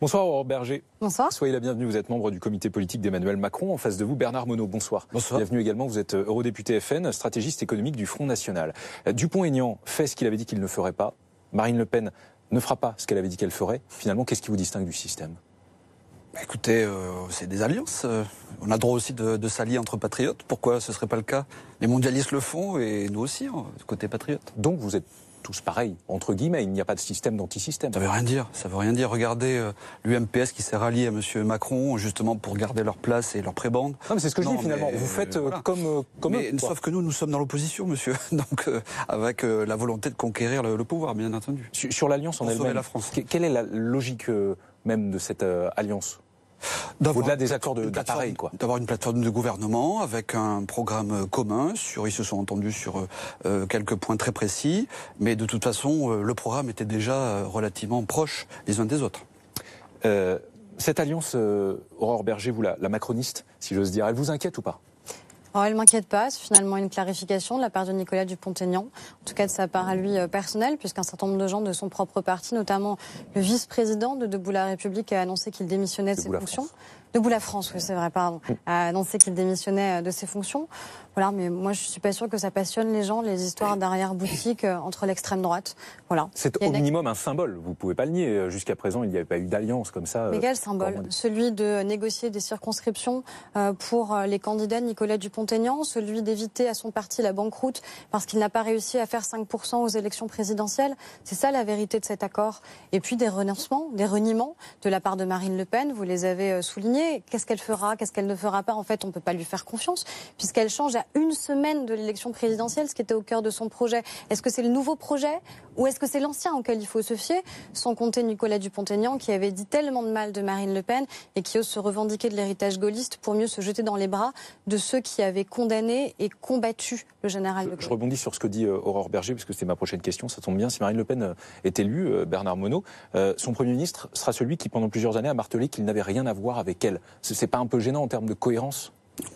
Bonsoir Aurore Berger. Bonsoir. Soyez la bienvenue, vous êtes membre du comité politique d'Emmanuel Macron. En face de vous, Bernard Monod, bonsoir. Bonsoir. Bienvenue également, vous êtes eurodéputé FN, stratégiste économique du Front National. Dupont-Aignan fait ce qu'il avait dit qu'il ne ferait pas. Marine Le Pen ne fera pas ce qu'elle avait dit qu'elle ferait. Finalement, qu'est-ce qui vous distingue du système ? Écoutez, c'est des alliances. On a le droit aussi de s'allier entre patriotes. Pourquoi ce ne serait pas le cas ? Les mondialistes le font et nous aussi, côté patriote. Donc vous êtes tous pareils, entre guillemets, il n'y a pas de système d'antisystème. Ça veut rien dire, ça veut rien dire. Regardez l'UMPS qui s'est rallié à M. Macron, justement pour garder leur place et leur prébande. Non mais c'est ce que je dis finalement, vous faites voilà. comme eux. Sauf que nous sommes dans l'opposition, monsieur. Donc avec la volonté de conquérir le pouvoir, bien entendu. Sur l'alliance en elle-même, quelle est la logique même de cette alliance ? Au-delà des accords d'appareil, quoi. D'avoir une plateforme de gouvernement avec un programme commun. Ils se sont entendus sur quelques points très précis, mais de toute façon, le programme était déjà relativement proche les uns des autres. Cette alliance, Aurore Berger, vous la macroniste, si j'ose dire, elle vous inquiète ou pas ? Alors, elle ne m'inquiète pas, c'est finalement une clarification de la part de Nicolas Dupont-Aignan, en tout cas de sa part à lui personnelle, puisqu'un certain nombre de gens de son propre parti, notamment le vice-président de Debout la République, a annoncé qu'il démissionnait de ses fonctions. Debout la France, oui, c'est vrai, pardon, a annoncé qu'il démissionnait de ses fonctions. Voilà, mais moi je suis pas sûre que ça passionne les gens, les histoires d'arrière-boutique entre l'extrême droite. Voilà. C'est au minimum un symbole, vous pouvez pas le nier. Jusqu'à présent, il n'y avait pas eu d'alliance comme ça. Mais quel symbole ? Celui de négocier des circonscriptions pour les candidats de Nicolas Dupont-Aignan, celui d'éviter à son parti la banqueroute parce qu'il n'a pas réussi à faire 5% aux élections présidentielles. C'est ça la vérité de cet accord. Et puis des renoncements, des reniements de la part de Marine Le Pen, vous les avez soulignés. Qu'est-ce qu'elle fera, qu'est-ce qu'elle ne fera pas ? En fait, on ne peut pas lui faire confiance, puisqu'elle change à une semaine de l'élection présidentielle, ce qui était au cœur de son projet. Est-ce que c'est le nouveau projet ou est-ce que c'est l'ancien auquel il faut se fier ? Sans compter Nicolas Dupont-Aignan, qui avait dit tellement de mal de Marine Le Pen et qui ose se revendiquer de l'héritage gaulliste pour mieux se jeter dans les bras de ceux qui avaient condamné et combattu le général de Gaulle. Je rebondis sur ce que dit Aurore Berger, parce que c'était ma prochaine question, ça tombe bien. Si Marine Le Pen est élue, Bernard Monod, son Premier ministre sera celui qui, pendant plusieurs années, a martelé qu'il n'avait rien à voir avec elle. C'est pas un peu gênant en termes de cohérence ?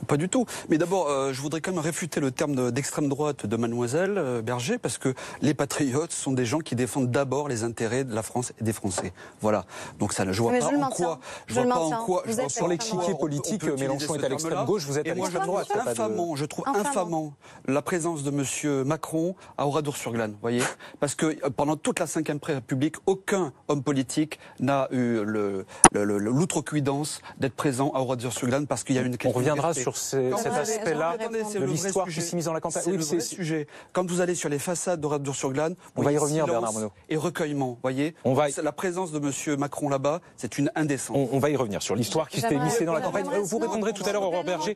Pas du tout. Mais d'abord, je voudrais quand même réfuter le terme d'extrême droite de mademoiselle Berger, parce que les patriotes sont des gens qui défendent d'abord les intérêts de la France et des Français. Voilà. Donc ça, je vois pas en quoi. Je vois pas en quoi. Sur l'échiquier politique, Mélenchon est à l'extrême gauche, vous êtes à l'extrême droite. Je trouve infamant la présence de Monsieur Macron à Oradour-sur-Glane. Voyez, parce que pendant toute la Ve République, aucun homme politique n'a eu l'outrecuidance d'être présent à Oradour-sur-Glane parce qu'il y a une question. On reviendra sur cet aspect-là de l'histoire qui s'est mise dans la campagne. C'est le vrai sujet. Quand vous allez sur les façades d'Oradour-sur-Glane, on va y revenir, Bernard Monod. Et recueillement, voyez. La présence de Monsieur Macron là-bas, c'est une indécence. On va y revenir sur l'histoire qui s'est émissée dans la campagne. Vous répondrez tout à l'heure, Aurore Berger.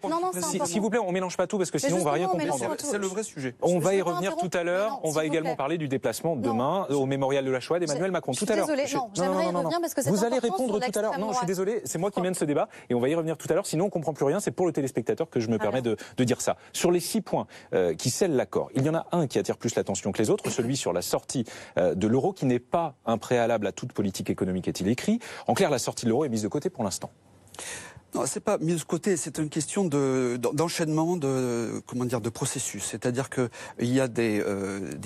S'il vous plaît, on mélange pas tout parce que sinon on va rien comprendre. C'est le vrai sujet. On va y revenir tout à l'heure. On va également parler du déplacement demain au mémorial de la Shoah d'Emmanuel Macron. Tout à l'heure. Désolée, j'aimerais y revenir parce que c'est vous allez répondre tout à l'heure. Non, je suis désolé, c'est moi qui mène ce débat et on va y revenir tout à l'heure. Sinon, on comprend plus rien. C'est pour le téléspectateur que je me permets de dire ça. Sur les 6 points qui scellent l'accord, il y en a un qui attire plus l'attention que les autres, celui sur la sortie de l'euro, qui n'est pas un préalable à toute politique économique, est-il écrit. En clair, la sortie de l'euro est mise de côté pour l'instant. Non, c'est pas mis de côté, c'est une question d'enchaînement de processus. C'est-à-dire que il y a des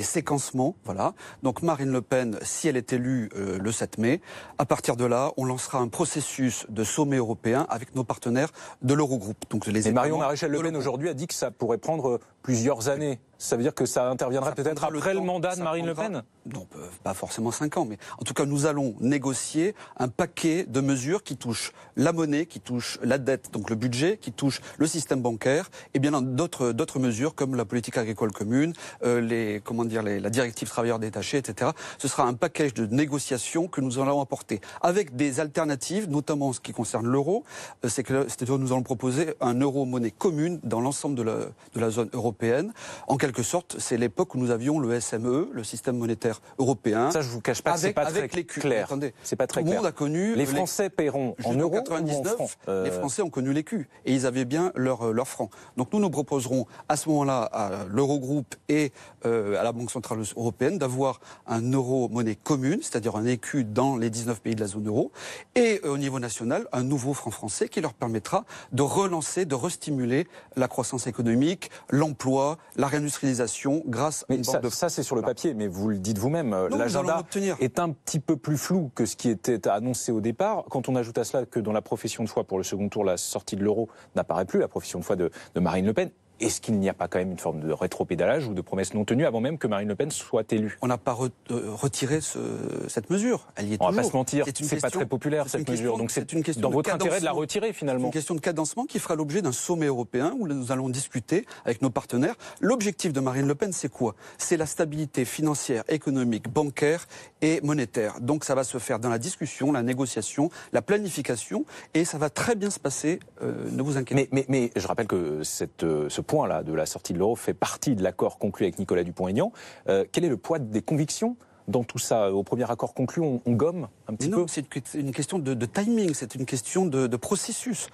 séquencements, voilà. Donc Marine Le Pen, si elle est élue le 7 mai, à partir de là, on lancera un processus de sommet européen avec nos partenaires de l'Eurogroupe. Donc les Marion Maréchal Le Pen aujourd'hui a dit que ça pourrait prendre plusieurs années. Ça veut dire que ça interviendra peut-être après le mandat de Marine Le Pen ? Non, pas forcément 5 ans, mais en tout cas, nous allons négocier un paquet de mesures qui touchent la monnaie, qui touchent la dette, donc le budget, qui touchent le système bancaire, et bien d'autres mesures comme la politique agricole commune, la directive travailleurs détachés, etc. Ce sera un package de négociations que nous allons apporter avec des alternatives, notamment en ce qui concerne l'euro. C'est-à-dire que nous allons proposer un euro-monnaie commune dans l'ensemble de la zone européenne. En quelque sorte, c'est l'époque où nous avions le SME, le système monétaire européen. Ça, je vous cache pas que c'est pas très clair. Attendez, c'est pas très tout le clair. monde a connu. Les Français paieront en euros ou en francs. Les Français ont connu l'écu et ils avaient bien leur franc. Donc nous proposerons à ce moment-là à l'Eurogroupe et à la Banque Centrale Européenne d'avoir un euro-monnaie commune, c'est-à-dire un écu dans les 19 pays de la zone euro, et au niveau national, un nouveau franc français qui leur permettra de relancer, de restimuler la croissance économique, l'emploi, la réindustrialisation grâce à une banque de... Ça, c'est sur le papier, mais vous le dites vous-même, l'agenda est un petit peu plus flou que ce qui était annoncé au départ. Quand on ajoute à cela que dans la profession de foi pour le second tour, la sortie de l'euro n'apparaît plus, la profession de foi de Marine Le Pen, est-ce qu'il n'y a pas quand même une forme de rétropédalage ou de promesse non tenue avant même que Marine Le Pen soit élue? On n'a pas retiré cette mesure. Elle y est toujours. On va pas se mentir, c'est pas très populaire cette mesure. Donc c'est dans votre intérêt de la retirer finalement. C'est une question de cadencement qui fera l'objet d'un sommet européen où nous allons discuter avec nos partenaires. L'objectif de Marine Le Pen, c'est quoi? C'est la stabilité financière, économique, bancaire et monétaire. Donc ça va se faire dans la discussion, la négociation, la planification et ça va très bien se passer. Ne vous inquiétez pas. Mais je rappelle que ce point-là de la sortie de l'euro fait partie de l'accord conclu avec Nicolas Dupont-Aignan. Quel est le poids des convictions dans tout ça? Au premier accord conclu, on gomme un petit peu? C'est une question de timing, c'est une question de processus.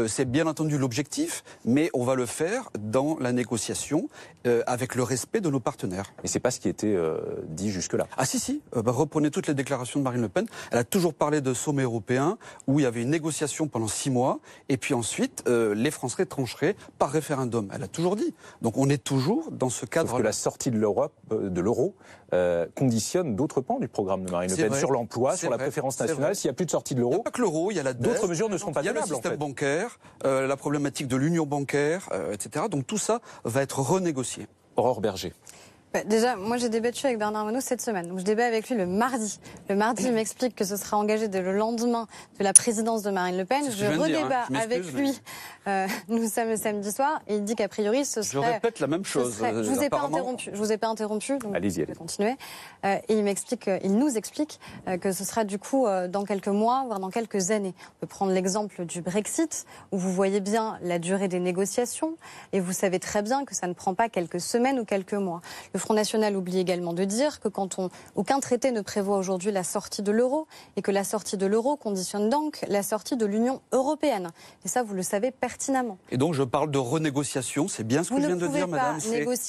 C'est bien entendu l'objectif, mais on va le faire dans la négociation avec le respect de nos partenaires. Et c'est pas ce qui était dit jusque-là. Ah si. Reprenez toutes les déclarations de Marine Le Pen. Elle a toujours parlé de sommet européen où il y avait une négociation pendant 6 mois et puis ensuite les Français trancheraient par référendum. Elle a toujours dit. Donc on est toujours dans ce cadre. Sauf que la sortie de l'euro conditionne d'autres pans du programme de Marine Le Pen, sur l'emploi, sur la préférence nationale. S'il n'y a plus de sortie de l'euro, il n'y a pas que l'euro, il y a la dette, d'autres mesures ne seront pas tenables. Il y a le système bancaire, la problématique de l'union bancaire, etc. Donc tout ça va être renégocié. Aurore Berger. Déjà, moi j'ai débattu avec Bernard Monod cette semaine. Donc je débat avec lui le mardi. Le mardi, il m'explique que ce sera engagé dès le lendemain de la présidence de Marine Le Pen. Je redébat avec lui. Nous sommes le samedi soir et il dit qu'a priori ce serait... Je répète la même chose. Je vous ai pas interrompu. Je vous ai pas interrompu. Donc allez-y. Je vais continuer. Et il nous explique que ce sera du coup dans quelques mois, voire dans quelques années. On peut prendre l'exemple du Brexit où vous voyez bien la durée des négociations et vous savez très bien que ça ne prend pas quelques semaines ou quelques mois. Le Front National oublie également de dire que aucun traité ne prévoit aujourd'hui la sortie de l'euro et que la sortie de l'euro conditionne donc la sortie de l'Union européenne. Et ça, vous le savez pertinemment. Et donc, je parle de renégociation. C'est bien ce que je viens de dire, madame.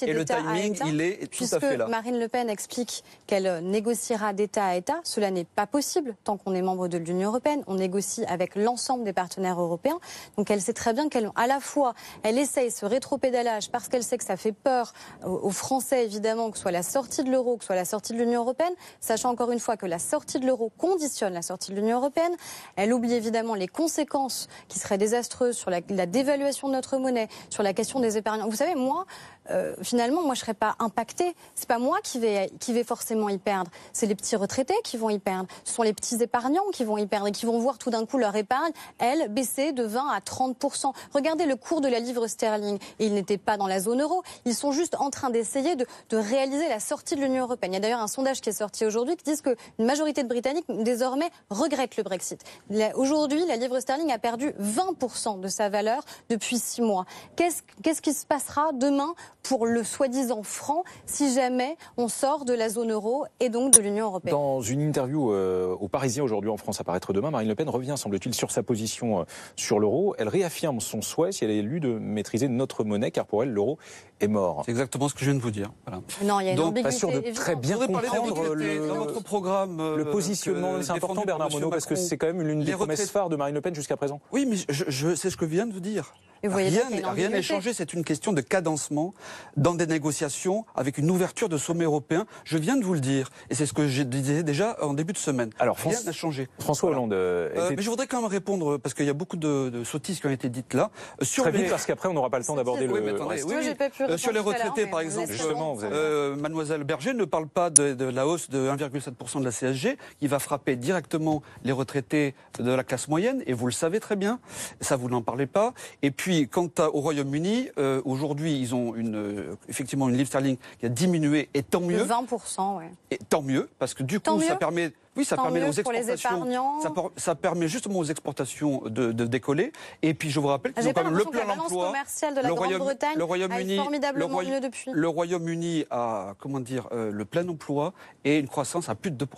Et le timing, il est tout à fait là. Puisque Marine Le Pen explique qu'elle négociera d'État à État, cela n'est pas possible tant qu'on est membre de l'Union européenne. On négocie avec l'ensemble des partenaires européens. Donc, elle sait très bien à la fois, elle essaye ce rétropédalage parce qu'elle sait que ça fait peur aux Français, évidemment, que ce soit la sortie de l'euro, que ce soit la sortie de l'Union européenne, sachant encore une fois que la sortie de l'euro conditionne la sortie de l'Union européenne. Elle oublie évidemment les conséquences qui seraient désastreuses sur la dévaluation de notre monnaie, sur la question des épargnants. Vous savez, moi, finalement, je ne serais pas impactée. C'est pas moi qui vais forcément y perdre. C'est les petits retraités qui vont y perdre. Ce sont les petits épargnants qui vont y perdre et qui vont voir tout d'un coup leur épargne, elle, baisser de 20 à 30%. Regardez le cours de la livre sterling. Et ils n'étaient pas dans la zone euro. Ils sont juste en train d'essayer de réaliser la sortie de l'Union européenne. Il y a d'ailleurs un sondage qui est sorti aujourd'hui qui dit qu'une majorité de Britanniques, désormais, regrettent le Brexit. Aujourd'hui, la livre sterling a perdu 20% de sa valeur depuis 6 mois. Qu'est-ce qui se passera demain pour le soi-disant franc si jamais on sort de la zone euro et donc de l'Union européenne? Dans une interview aux Parisiens aujourd'hui en France à paraître demain, Marine Le Pen revient, semble-t-il, sur sa position sur l'euro. Elle réaffirme son souhait, si elle est élue, de maîtriser notre monnaie, car pour elle, l'euro est mort. C'est exactement ce que je viens de vous dire. Voilà. Non, il y a une ambiguïté. Pas sûr de très bien comprendre dans votre programme, le positionnement. C'est important, Bernard Monod, parce que c'est quand même l'une des promesses phares de Marine Le Pen jusqu'à présent. Oui, mais c'est ce que je viens de vous dire. Rien n'est changé, c'est une question de cadencement dans des négociations avec une ouverture de sommet européen. Je viens de vous le dire, et c'est ce que je disais déjà en début de semaine. Alors, rien n'a changé. François Hollande. Mais je voudrais quand même répondre, parce qu'il y a beaucoup de sottises qui ont été dites là. Très vite, parce qu'après, on n'aura pas le temps d'aborder sur les retraités, par exemple. Justement, Mademoiselle Berger ne parle pas de la hausse de 1,7% de la CSG, qui va frapper directement les retraités de la classe moyenne, et vous le savez très bien. Ça, vous n'en parlez pas. Et puis, quant au Royaume-Uni, aujourd'hui, ils ont une effectivement une livre sterling qui a diminué, et tant mieux. De 20%, oui. Et tant mieux, parce que du coup, ça permet... Oui, ça permet aux exportations. Ça permet justement aux exportations de décoller. Et puis je vous rappelle qu'ils ont quand même le plein emploi. Commerciale de la Grande-Bretagne est formidablement mieux depuis. Le Royaume-Uni a, le plein emploi et une croissance à plus de 2%.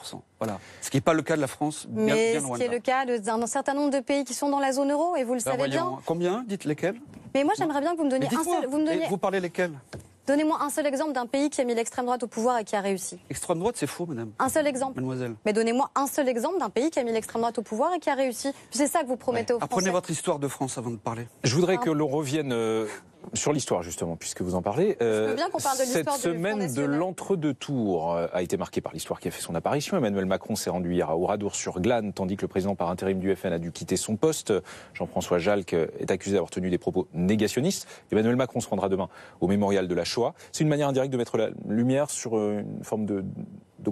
Voilà. Ce qui n'est pas le cas de la France. Mais ce qui est le cas d'un certain nombre de pays qui sont dans la zone euro, et vous le savez bien. Combien? Dites lesquels? Mais moi, j'aimerais bien que vous me donniez un seul. Vous parlez lesquels? Donnez-moi un seul exemple d'un pays qui a mis l'extrême droite au pouvoir et qui a réussi. Extrême droite, c'est faux, madame. Un seul exemple. Mademoiselle. Mais donnez-moi un seul exemple d'un pays qui a mis l'extrême droite au pouvoir et qui a réussi. C'est ça que vous promettez aux Français. Apprenez votre histoire de France avant de parler. Je voudrais que l'on revienne sur l'histoire, justement, puisque vous en parlez. Je veux bien qu'on parle de l'histoire. Cette semaine de l'entre-deux tours a été marquée par l'histoire qui a fait son apparition. Emmanuel Macron s'est rendu hier à Oradour-sur-Glane, tandis que le président par intérim du FN a dû quitter son poste. Jean-François Jalc est accusé d'avoir tenu des propos négationnistes. Emmanuel Macron se rendra demain au mémorial de la Shoah. C'est une manière indirecte de mettre la lumière sur une forme de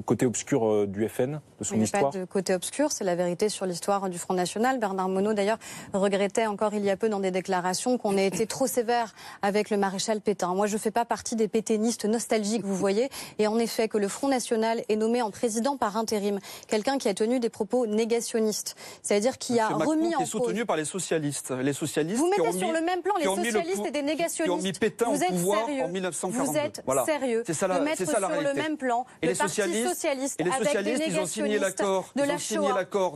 côté obscur du FN, de son histoire. Il n'y a pas de côté obscur, c'est la vérité sur l'histoire du Front National. Bernard Monod, d'ailleurs, regrettait encore il y a peu dans des déclarations qu'on ait été trop sévère avec le maréchal Pétain. Moi, je ne fais pas partie des pétainistes nostalgiques, vous voyez. Et en effet, que le Front National est nommé en président par intérim quelqu'un qui a tenu des propos négationnistes. C'est-à-dire qui a remis en cause... soutenu par les socialistes. Les socialistes vous mettez sur le même plan les socialistes et des négationnistes. Qui ont mis Pétain au pouvoir en 1942. Vous êtes sérieux de mettre sur le même plan le Parti socialiste avec des ils ont signé l'accord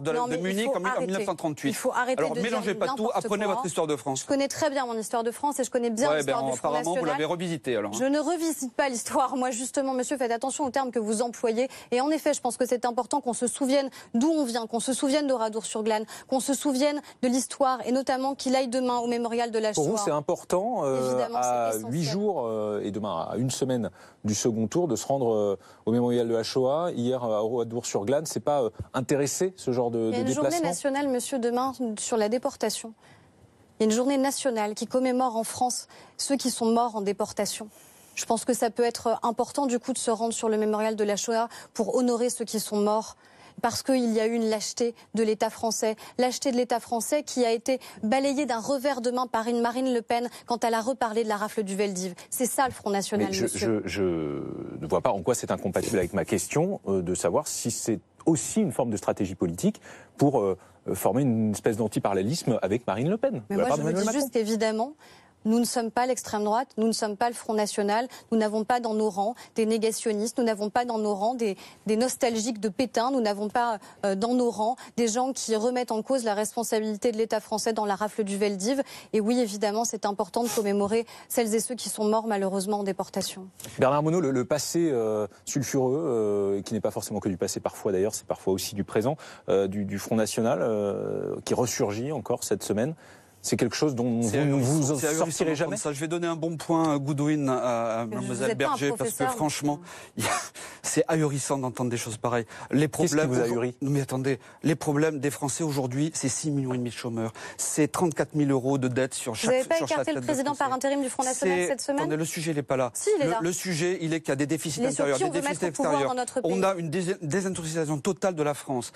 de Munich en 1938. Il faut arrêter de mélangez pas tout, apprenez votre histoire de France. Je connais très bien mon histoire de France et je connais bien l'histoire du Front National. Apparemment, vous l'avez revisité alors. Je ne revisite pas l'histoire. Moi, justement, monsieur, faites attention aux termes que vous employez. Et en effet, je pense que c'est important qu'on se souvienne d'où on vient, qu'on se souvienne d'Oradour-sur-Glane, qu'on se souvienne de l'histoire et notamment qu'il aille demain au mémorial de la Shoah. Pour vous, c'est important, à 8 jours et demain à une semaine du second tour, de se rendre au mémorial de la Shoah. Hier, à Oradour-sur-Glane, c'est pas intéressé, ce genre de déplacement? Il y a une journée nationale, monsieur, demain, sur la déportation. Il y a une journée nationale qui commémore en France ceux qui sont morts en déportation. Je pense que ça peut être important, du coup, de se rendre sur le mémorial de la Shoah pour honorer ceux qui sont morts. Parce qu'il y a eu une lâcheté de l'État français. Lâcheté de l'État français qui a été balayée d'un revers de main par une Marine Le Pen quand elle a reparlé de la rafle du Veldiv. C'est ça le Front National, monsieur. Je ne vois pas en quoi c'est incompatible avec ma question de savoir si c'est aussi une forme de stratégie politique pour former une espèce d'antiparallélisme avec Marine Le Pen. Mais moi, je vous dis juste qu'évidemment, nous ne sommes pas l'extrême droite, nous ne sommes pas le Front National, nous n'avons pas dans nos rangs des négationnistes, nous n'avons pas dans nos rangs des nostalgiques de Pétain, nous n'avons pas dans nos rangs des gens qui remettent en cause la responsabilité de l'État français dans la rafle du Veldiv. Et oui, évidemment, c'est important de commémorer celles et ceux qui sont morts malheureusement en déportation. Bernard Monod, le passé sulfureux, qui n'est pas forcément que du passé parfois d'ailleurs, c'est parfois aussi du présent, du Front National, qui ressurgit encore cette semaine. C'est quelque chose dont vous ne vous sortirez jamais. Ça, je vais donner un bon point Goodwin à Mlle Berger parce que franchement, c'est ahurissant d'entendre des choses pareilles. Les problèmes. Qu'est-ce qui vous ahurit ? Mais attendez, les problèmes des Français aujourd'hui, c'est 6,5 millions de chômeurs, c'est 34 000 euros de dette sur chaque. Vous n'avez pas écarté le président par intérim du Front National cette semaine ? Attendez, le sujet n'est pas là. Si, il est là. Le sujet, il est qu'il y a des déficits intérieurs, des déficits extérieurs. On a une désindustrialisation totale de la France,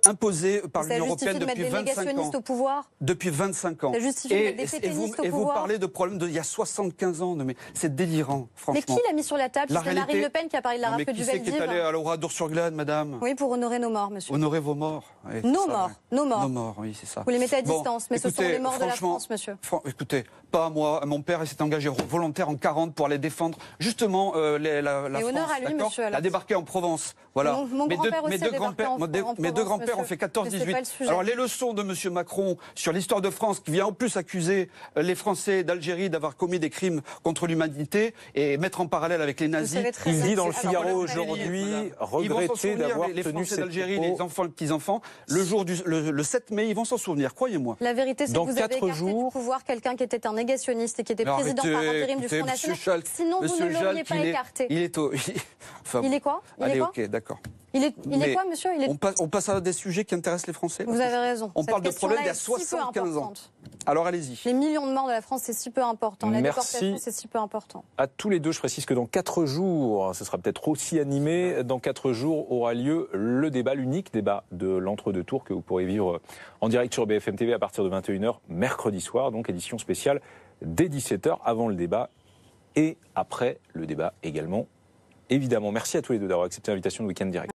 imposée par l'Union européenne depuis 25 ans. Au pouvoir. Depuis 25 ans. Et vous parlez de problèmes d'il y a 75 ans. Mais c'est délirant, franchement. Mais qui l'a mis sur la table? C'est Marine Le Pen qui a parlé de la rafle du Veldiv. Mais qui est allé à Oradour-sur-Glane, madame? Oui, pour honorer nos morts, monsieur. Honorer vos morts. Oui, nos morts. Nos morts, oui, c'est ça. Vous les mettez à distance, mais écoutez, ce sont les morts de la France, monsieur. Écoutez, pas moi. Mon père s'est engagé volontaire en 40 pour aller défendre justement la France. Honneur à lui, monsieur. La débarquer en Provence. Voilà. Mes deux grands-pères ont fait 14-18. Alors les leçons de monsieur Macron sur l'histoire de France, qui vient en plus accuser les Français d'Algérie d'avoir commis des crimes contre l'humanité et mettre en parallèle avec les nazis. Il dit dans le Figaro aujourd'hui regretter d'avoir tenu cette d'Algérie, les enfants, les petits-enfants, le 7 mai, ils vont s'en souvenir, croyez-moi. La vérité, c'est que vous avez écarté du pouvoir quelqu'un qui était un négationniste et qui était président par intérim du Front National. Sinon, vous ne l'auriez pas écarté. Il est quoi? Allez, ok, d'accord. Il est quoi, monsieur? On passe à des sujets qui intéressent les Français. Vous avez raison. On parle de problèmes d'il y a 75 ans. Alors allez-y. Les millions de morts de la France, c'est si peu important. La déportation, c'est si peu important. À tous les deux, je précise que dans 4 jours, ce sera peut-être aussi animé, dans 4 jours aura lieu le débat, l'unique débat de l'entre-deux tours que vous pourrez vivre en direct sur BFM TV à partir de 21h, mercredi soir, donc édition spéciale dès 17h avant le débat. et après le débat également. Évidemment, merci à tous les deux d'avoir accepté l'invitation de Week-end Direct.